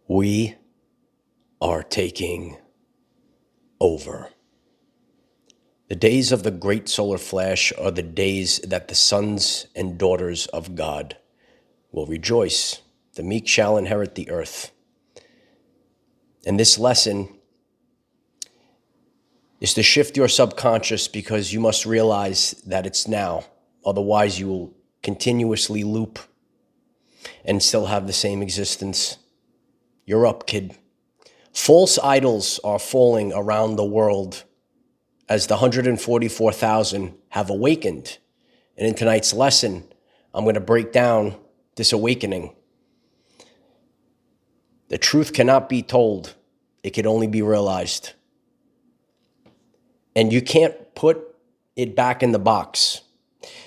We are taking over. The days of the great solar flash are the days that the sons and daughters of God will rejoice. The meek shall inherit the earth. And this lesson is to shift your subconscious, because you must realize that it's now. Otherwise, you will continuously loop and still have the same existence. You're up, kid. False idols are falling around the world as the 144,000 have awakened. And in tonight's lesson, I'm going to break down this awakening. The truth cannot be told. It can only be realized. And you can't put it back in the box.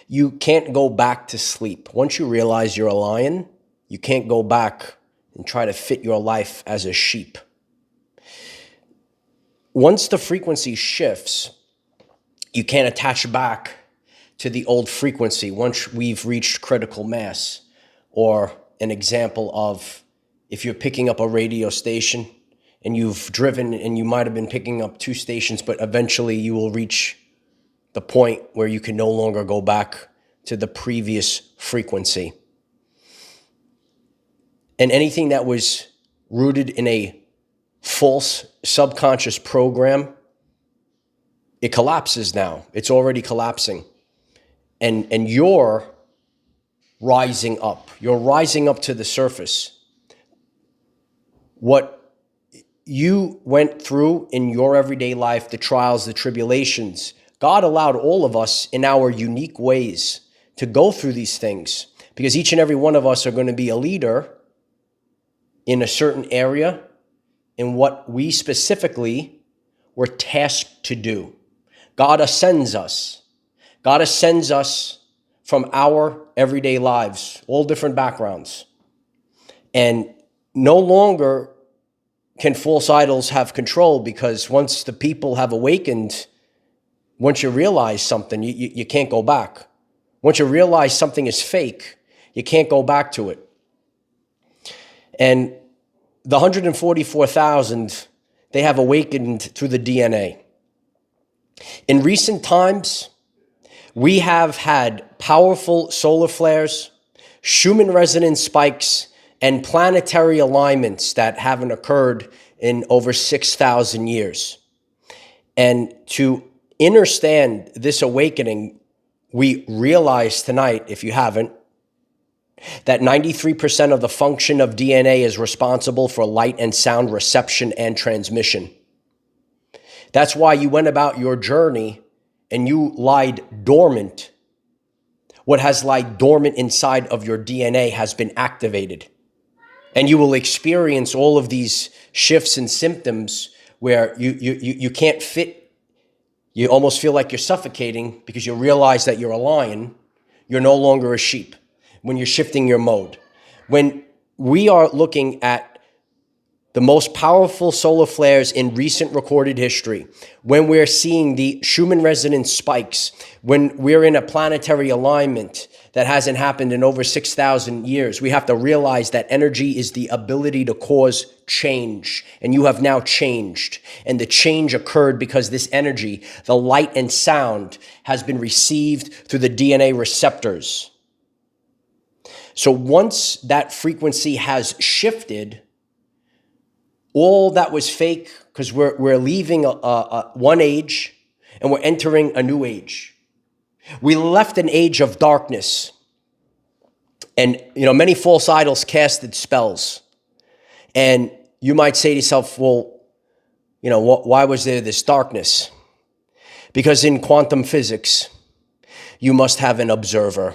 You can't go back to sleep. Once you realize you're a lion, you can't go back and try to fit your life as a sheep. Once the frequency shifts, you can't attach back to the old frequency once we've reached critical mass. Or an example of, if you're picking up a radio station and you've driven and you might have been picking up 2 stations, but eventually you will reach the point where you can no longer go back to the previous frequency. And anything that was rooted in a false subconscious program, it collapses now. It's already collapsing. And you're rising up. You're rising up to the surface. What you went through in your everyday life, the trials, the tribulations, God allowed all of us in our unique ways to go through these things, because each and every one of us are going to be a leader in a certain area in what we specifically were tasked to do. God ascends us. God ascends us from our everyday lives, all different backgrounds. And no longer can false idols have control, because once the people have awakened, once you realize something, you can't go back. Once you realize something is fake, you can't go back to it. And the 144,000, they have awakened through the DNA. In recent times, we have had powerful solar flares, Schumann resonance spikes, and planetary alignments that haven't occurred in over 6,000 years. And to understand this awakening, we realize tonight, if you haven't, that 93% of the function of DNA is responsible for light and sound reception and transmission. That's why you went about your journey and you lied dormant. What has lied dormant inside of your DNA has been activated. And you will experience all of these shifts and symptoms where you can't fit. You almost feel like you're suffocating because you realize that you're a lion. You're no longer a sheep when you're shifting your mode. When we are looking at the most powerful solar flares in recent recorded history, when we're seeing the Schumann resonance spikes, when we're in a planetary alignment that hasn't happened in over 6,000 years, we have to realize that energy is the ability to cause change. And you have now changed. And the change occurred because this energy, the light and sound, has been received through the DNA receptors. So once that frequency has shifted, all that was fake, because we're leaving one age and we're entering a new age. We left an age of darkness, and many false idols casted spells. And you might say to yourself, well, why was there this darkness? Because in quantum physics, you must have an observer.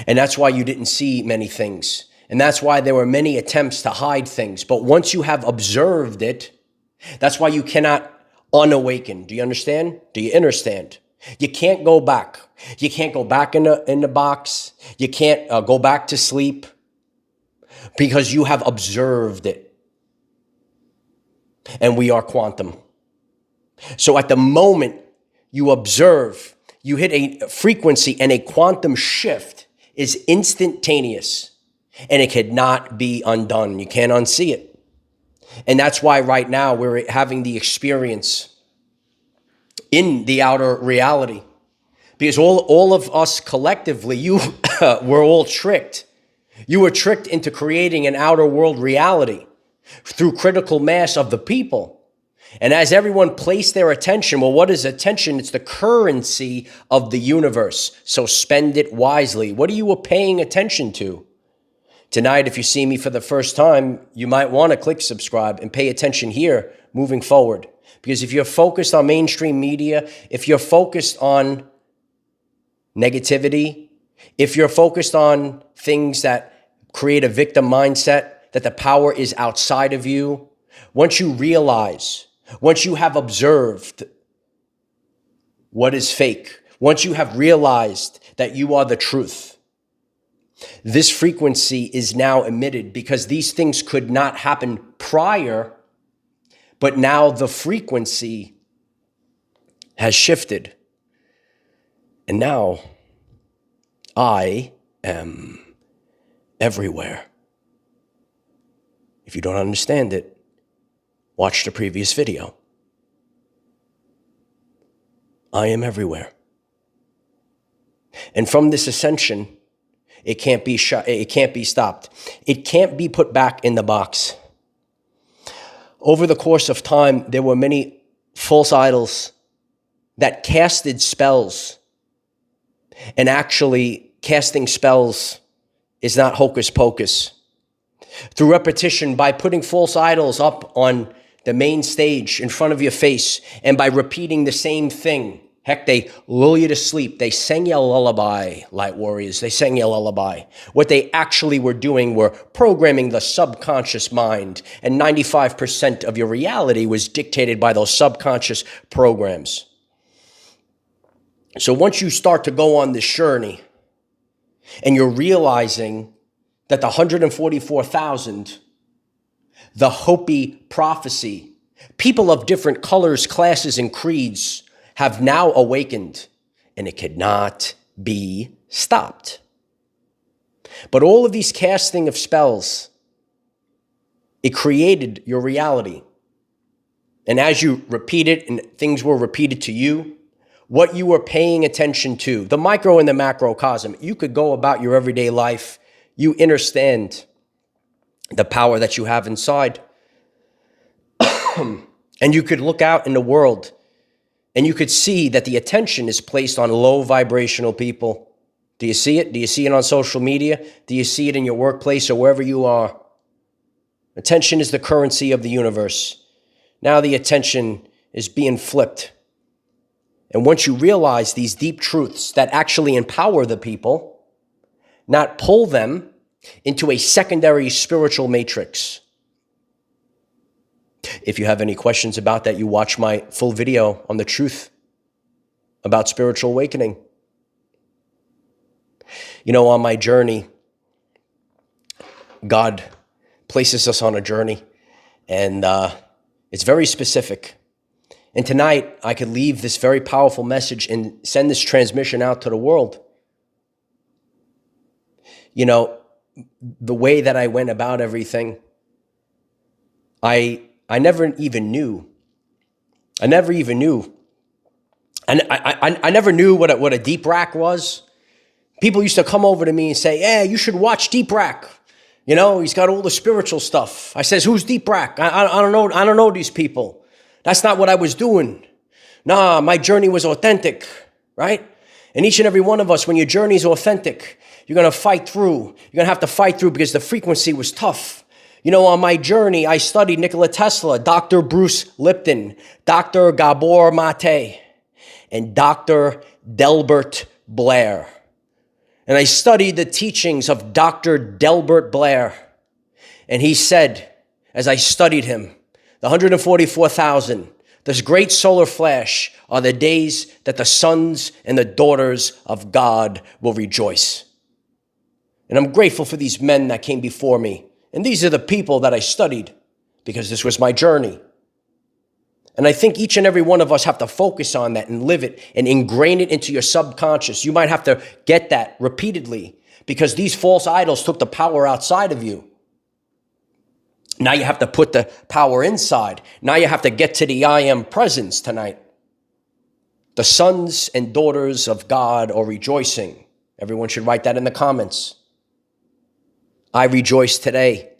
And that's why you didn't see many things. And that's why there were many attempts to hide things. But once you have observed it, that's why you cannot unawaken. Do you understand? Do you understand? You can't go back. You can't go back in the box. You can't go back to sleep, because you have observed it. And we are quantum. So at the moment you observe, you hit a frequency, and a quantum shift is instantaneous. and it cannot be undone. You can't unsee it. And that's why right now we're having the experience in the outer reality. Because all of us collectively, were all tricked. You were tricked into creating an outer world reality through critical mass of the people. And as everyone placed their attention, well, what is attention? It's the currency of the universe. So spend it wisely. What are you paying attention to? Tonight, if you see me for the first time, you might want to click subscribe and pay attention here moving forward. Because if you're focused on mainstream media, if you're focused on negativity, if you're focused on things that create a victim mindset, that the power is outside of you, once you realize, once you have observed what is fake, once you have realized that you are the truth, this frequency is now emitted because these things could not happen prior, but now the frequency has shifted. And now I am everywhere. If you don't understand it, watch the previous video. I am everywhere. And from this ascension, it can't be it can't be stopped. It can't be put back in the box. Over the course of time, there were many false idols that casted spells. And actually, casting spells is not hocus pocus. Through repetition, by putting false idols up on the main stage in front of your face, and by repeating the same thing. Heck, they lull you to sleep. They sang you a lullaby, light warriors. They sang you a lullaby. What they actually were doing were programming the subconscious mind, and 95% of your reality was dictated by those subconscious programs. So once you start to go on this journey, and you're realizing that the 144,000, the Hopi prophecy, people of different colors, classes, and creeds have now awakened, and it cannot be stopped. But all of these casting of spells, it created your reality. And as you repeat it, and things were repeated to you, what you were paying attention to, the micro and the macrocosm, you could go about your everyday life. You understand the power that you have inside. And you could look out in the world and you could see that the attention is placed on low vibrational people. Do you see it? Do you see it on social media? Do you see it in your workplace or wherever you are? Attention is the currency of the universe. Now the attention is being flipped. And once you realize these deep truths that actually empower the people, not pull them into a secondary spiritual matrix. If you have any questions about that, you watch my full video on the truth about spiritual awakening. You know, on my journey, God places us on a journey, and it's very specific. And tonight, I could leave this very powerful message and send this transmission out to the world. You know, the way that I went about everything, I never even knew. I never knew what a deep rack was. People used to come over to me and say, "Yeah, you should watch Deep Rack. You know, he's got all the spiritual stuff." I says, "Who's Deep Rack? I don't know. I don't know these people. That's not what I was doing. Nah, my journey was authentic, right? And each and every one of us, when your journey is authentic, you're going to fight through. You're going to have to fight through because the frequency was tough. You know, on my journey, I studied Nikola Tesla, Dr. Bruce Lipton, Dr. Gabor Mate, and Dr. Delbert Blair. And I studied the teachings of Dr. Delbert Blair. And he said, as I studied him, the 144,000, this great solar flash are the days that the sons and the daughters of God will rejoice. And I'm grateful for these men that came before me. And these are the people that I studied because this was my journey. And I think each and every one of us have to focus on that and live it and ingrain it into your subconscious. You might have to get that repeatedly because these false idols took the power outside of you. Now you have to put the power inside. Now you have to get to the I am presence tonight. The sons and daughters of God are rejoicing. Everyone should write that in the comments. I rejoice today.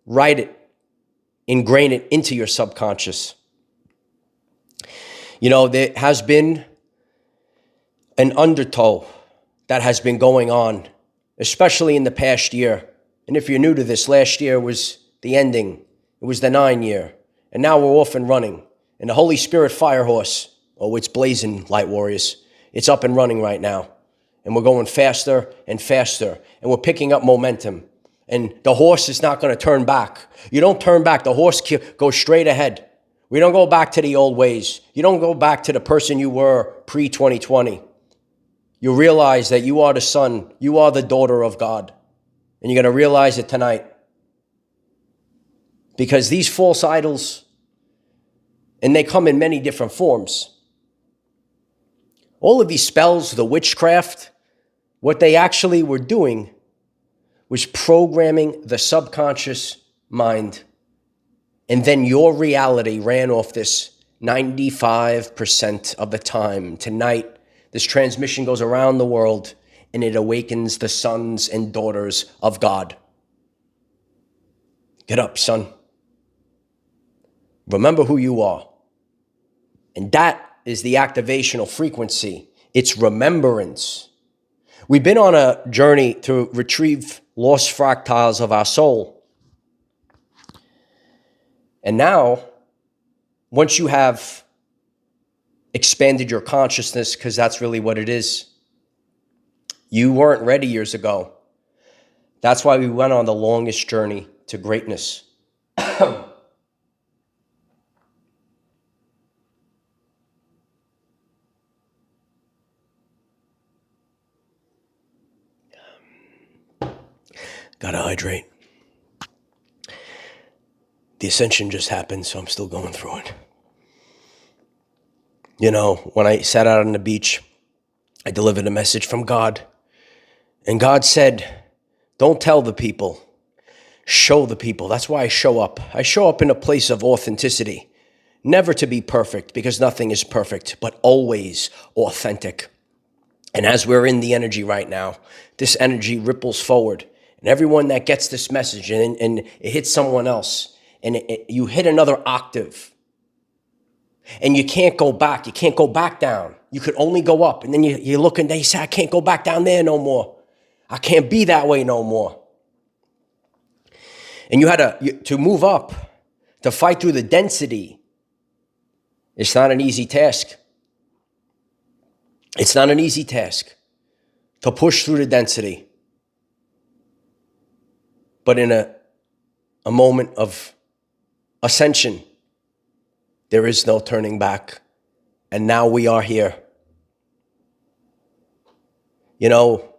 Write it. Ingrain it into your subconscious. You know, there has been an undertow that has been going on, especially in the past year. And if you're new to this, last year was the ending. It was the 9 year. And now we're off and running. And the Holy Spirit fire horse, oh, it's blazing, light warriors. It's up and running right now. And we're going faster and faster. And we're picking up momentum. And the horse is not going to turn back. You don't turn back. The horse goes straight ahead. We don't go back to the old ways. You don't go back to the person you were pre-2020. You realize that you are the son, you are the daughter of God. And you're going to realize it tonight. Because these false idols, and they come in many different forms. All of these spells, the witchcraft, what they actually were doing was programming the subconscious mind. And then your reality ran off this 95% of the time. Tonight, this transmission goes around the world and it awakens the sons and daughters of God. Get up, son. Remember who you are. And that is the activational frequency. It's remembrance. We've been on a journey to retrieve lost fractals of our soul. And now, once you have expanded your consciousness, because that's really what it is, you weren't ready years ago. That's why we went on the longest journey to greatness. Gotta hydrate. The Ascension just happened, so I'm still going through it. You know, when I sat out on the beach, I delivered a message from God. And God said, don't tell the people, show the people. That's why I show up. I show up in a place of authenticity. Never to be perfect, because nothing is perfect, but always authentic. And as we're in the energy right now, this energy ripples forward. And everyone that gets this message and it hits someone else, and you hit another octave, and you can't go back. You can't go back down. You could only go up. And then you look and you say, I can't go back down there no more. I can't be that way no more. And you had to move up, to fight through the density. It's not an easy task. It's not an easy task to push through the density. But in a moment of ascension, there is no turning back. And now we are here. You know,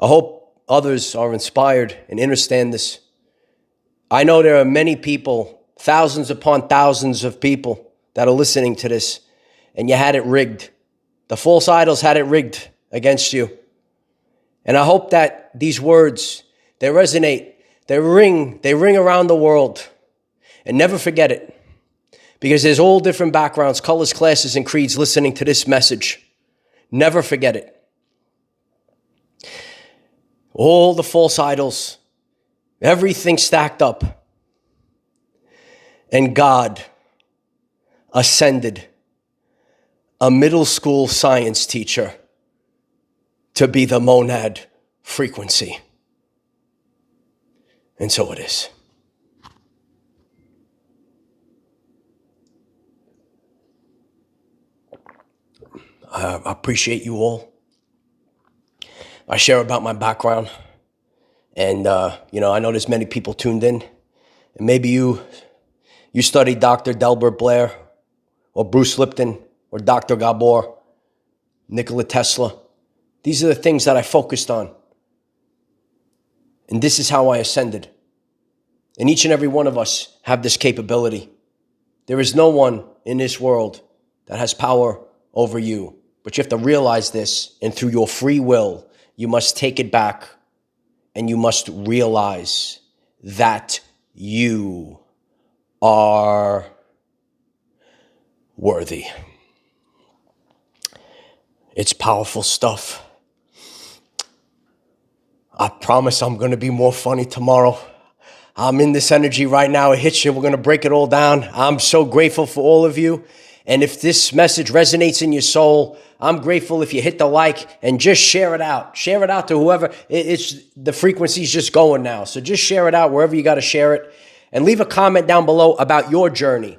I hope others are inspired and understand this. I know there are many people, thousands upon thousands of people that are listening to this, and you had it rigged. The false idols had it rigged against you. And I hope that these words, they resonate, they ring around the world. And never forget it. Because there's all different backgrounds, colors, classes, and creeds listening to this message. Never forget it. All the false idols, everything stacked up. And God ascended a middle school science teacher to be the monad frequency. And so it is. I appreciate you all. I share about my background. And, I know there's many people tuned in. And maybe you studied Dr. Delbert Blair or Bruce Lipton or Dr. Gabor, Nikola Tesla. These are the things that I focused on. And this is how I ascended. And each and every one of us have this capability. There is no one in this world that has power over you. But you have to realize this, and through your free will, you must take it back, and you must realize that you are worthy. It's powerful stuff. I promise I'm going to be more funny tomorrow. I'm in this energy right now. It hits you. We're going to break it all down. I'm so grateful for all of you. And if this message resonates in your soul, I'm grateful if you hit the like and just share it out. Share it out to whoever. It's the frequency's just going now. So just share it out wherever you got to share it. And leave a comment down below about your journey.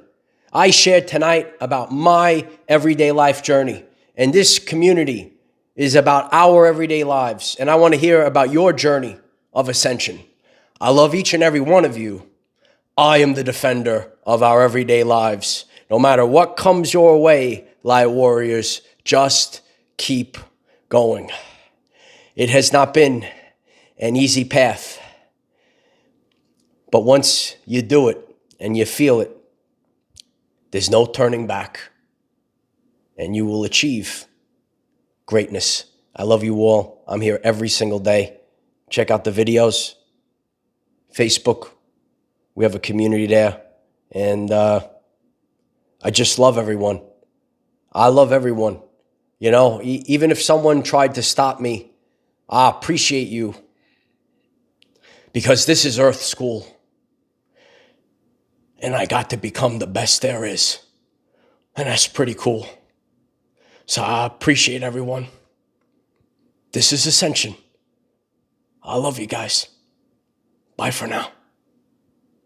I shared tonight about my everyday life journey. And this community is about our everyday lives. And I want to hear about your journey of ascension. I love each and every one of you. I am the defender of our everyday lives. No matter what comes your way, light warriors, just keep going. It has not been an easy path. But once you do it and you feel it, there's no turning back. And you will achieve greatness. I love you all. I'm here every single day. Check out the videos. Facebook. We have a community there. And I just love everyone. I love everyone. You know, even if someone tried to stop me, I appreciate you. Because this is Earth School. And I got to become the best there is. And that's pretty cool. So I appreciate everyone. This is Ascension. I love you guys. Bye for now.